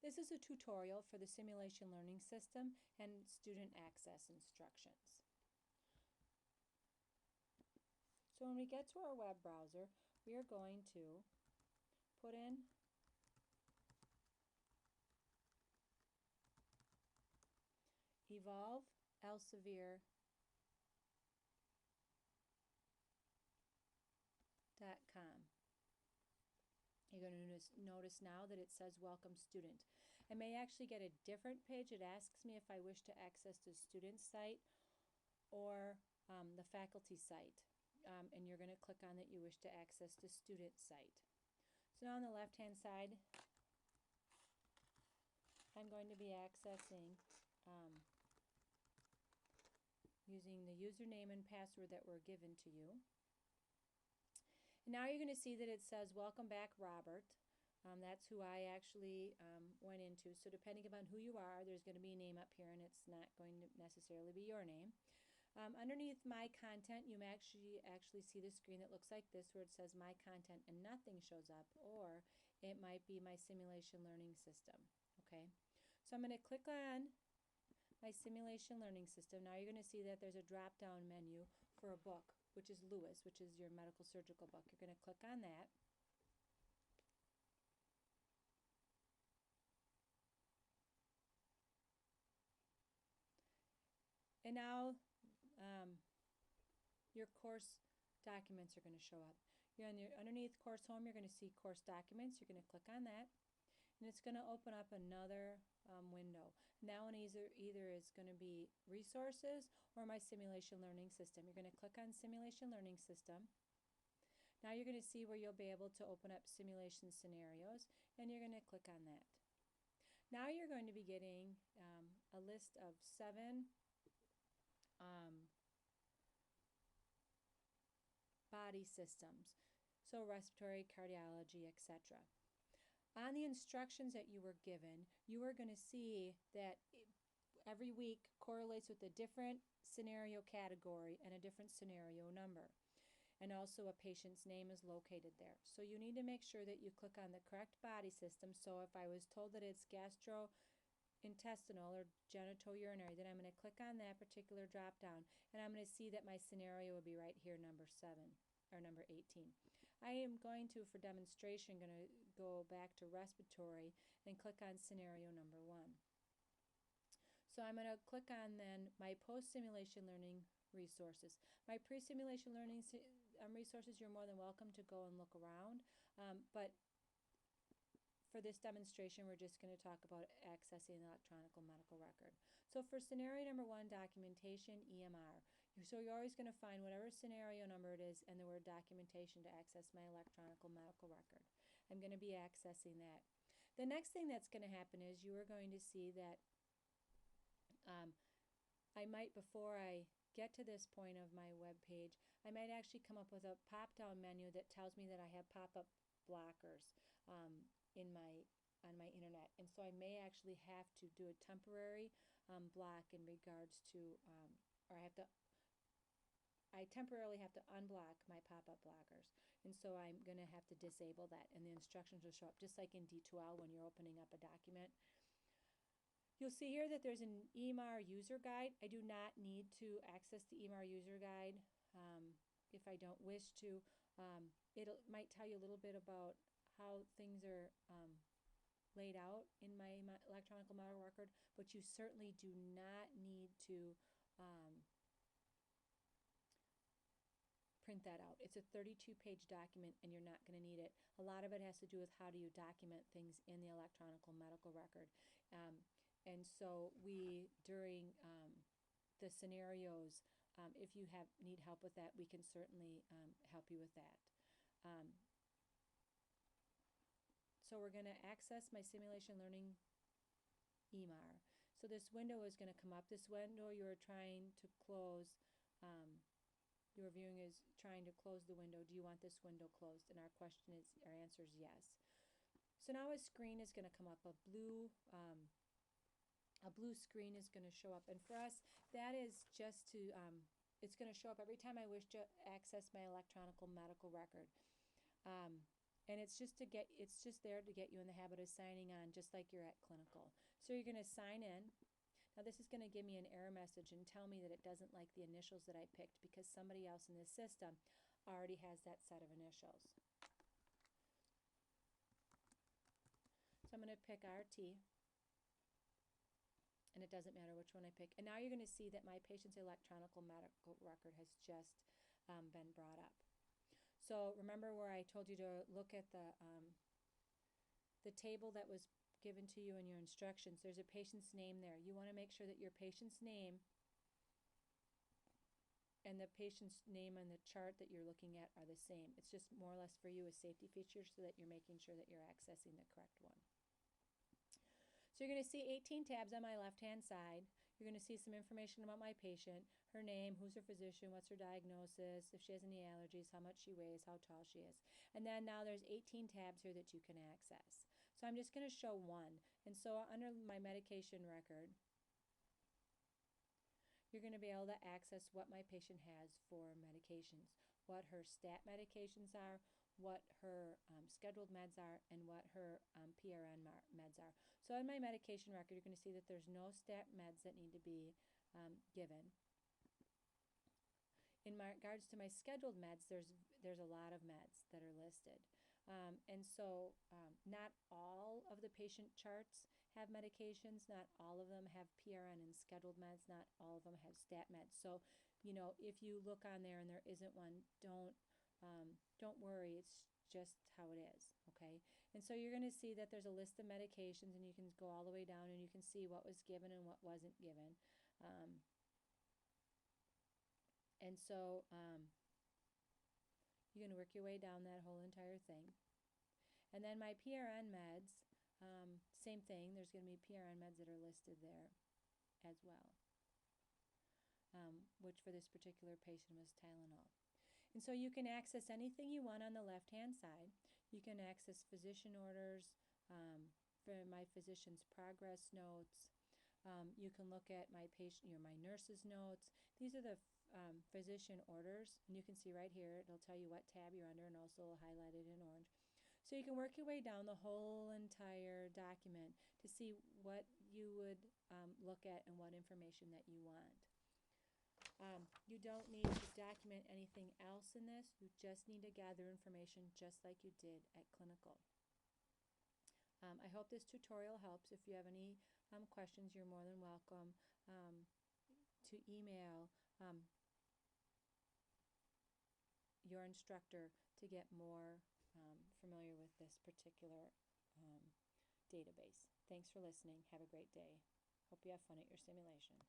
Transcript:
This is a tutorial for the Simulation Learning System and student access instructions. So when we get to our web browser, we are going to put in Evolve Elsevier.com. You're going to notice now that it says Welcome Student. I may actually get a different page. It asks me if I wish to access the student site or the faculty site. And you're going to click on that you wish to access the student site. So now on the left hand side, I'm going to be accessing using the username and password that were given to you. And now you're going to see that it says Welcome Back Robert. That's who I actually went into. So depending upon who you are, there's going to be a name up here, and it's not going to necessarily be your name. Underneath My Content, you may actually see the screen that looks like this, where it says My Content and nothing shows up, or it might be My Simulation Learning System. Okay, so I'm going to click on My Simulation Learning System. Now you're going to see that there's a drop-down menu for a book, which is Lewis, which is your medical surgical book. You're going to click on that. And now your course documents are going to show up. You're underneath Course Home, you're going to see Course Documents. You're going to click on that, and it's going to open up another window. Now either is going to be Resources or My Simulation Learning System. You're going to click on Simulation Learning System. Now you're going to see where you'll be able to open up simulation scenarios, and you're going to click on that. Now you're going to be getting a list of 7 body systems, so respiratory, cardiology, etc. On the instructions that you were given, you are going to see that every week correlates with a different scenario category and a different scenario number. And also a patient's name is located there. So you need to make sure that you click on the correct body system. So if I was told that it's gastrointestinal or genitourinary, then I'm going to click on that particular drop down, and I'm going to see that my scenario will be right here, number 7 or number 18. I am going to, for demonstration, going to go back to respiratory and click on scenario number 1. So I'm going to click on then my post-simulation learning resources. My pre-simulation learning resources, you're more than welcome to go and look around, but for this demonstration, we're just going to talk about accessing the electronic medical record. So for scenario number 1, documentation, EMR. So you're always going to find whatever scenario number it is and the word documentation to access my electronic medical record. I'm going to be accessing that. The next thing that's going to happen is you are going to see that I might, before I get to this point of my web page, I might actually come up with a pop-down menu that tells me that I have pop-up blockers on my internet, and so I may actually have to do a temporary block in regards to, I temporarily have to unblock my pop-up blockers, and so I'm going to have to disable that, and the instructions will show up just like in D2L when you're opening up a document. You'll see here that there's an EMR user guide. I do not need to access the EMR user guide if I don't wish to. It might tell you a little bit about how things are laid out in my electronic medical record, but you certainly do not need to print that out. It's a 32-page document, and you're not going to need it. A lot of it has to do with how do you document things in the electronic medical record. And so we, during the scenarios, if you need help with that, we can certainly help you with that. So we're going to access my simulation learning EMR. So this window is going to come up. This window you're trying to close, your viewing is trying to close the window. Do you want this window closed? And our answer is yes. So now a screen is going to come up. A blue screen is going to show up, and for us that is just to it's going to show up every time I wish to access my electronic medical record. And it's just there to get you in the habit of signing on, just like you're at clinical. So you're going to sign in. Now this is going to give me an error message and tell me that it doesn't like the initials that I picked because somebody else in this system already has that set of initials. So I'm going to pick RT, and it doesn't matter which one I pick. And now you're going to see that my patient's electronic medical record has just been brought up. So remember where I told you to look at the table that was given to you in your instructions. There's a patient's name there. You want to make sure that your patient's name and the patient's name on the chart that you're looking at are the same. It's just more or less for you as safety features so that you're making sure that you're accessing the correct one. So you're going to see 18 tabs on my left-hand side. You're going to see some information about my patient, her name, who's her physician, what's her diagnosis, if she has any allergies, how much she weighs, how tall she is. And then now there's 18 tabs here that you can access. So I'm just going to show one. And so under my medication record, you're going to be able to access what my patient has for medications, what her stat medications are, what her scheduled meds are, and what her PRN meds are. So in my medication record, you're going to see that there's no stat meds that need to be given. In regards to my scheduled meds, there's a lot of meds that are listed. And so not all of the patient charts have medications, not all of them have PRN and scheduled meds, not all of them have stat meds. So, you know, if you look on there and there isn't one, don't worry, it's just how it is, okay? And so you're going to see that there's a list of medications, and you can go all the way down and you can see what was given and what wasn't given. And so you're going to work your way down that whole entire thing. And then my PRN meds, same thing. There's going to be PRN meds that are listed there as well, which for this particular patient was Tylenol. And so you can access anything you want on the left-hand side. You can access physician orders, for my physician's progress notes. You can look at my nurse's notes. These are the physician orders, and you can see right here, it'll tell you what tab you're under and also highlighted in orange. So you can work your way down the whole entire document to see what you would look at and what information that you want. You don't need to document anything else in this. You just need to gather information just like you did at clinical. I hope this tutorial helps. If you have any questions, you're more than welcome to email your instructor to get more familiar with this particular database. Thanks for listening. Have a great day. Hope you have fun at your simulation.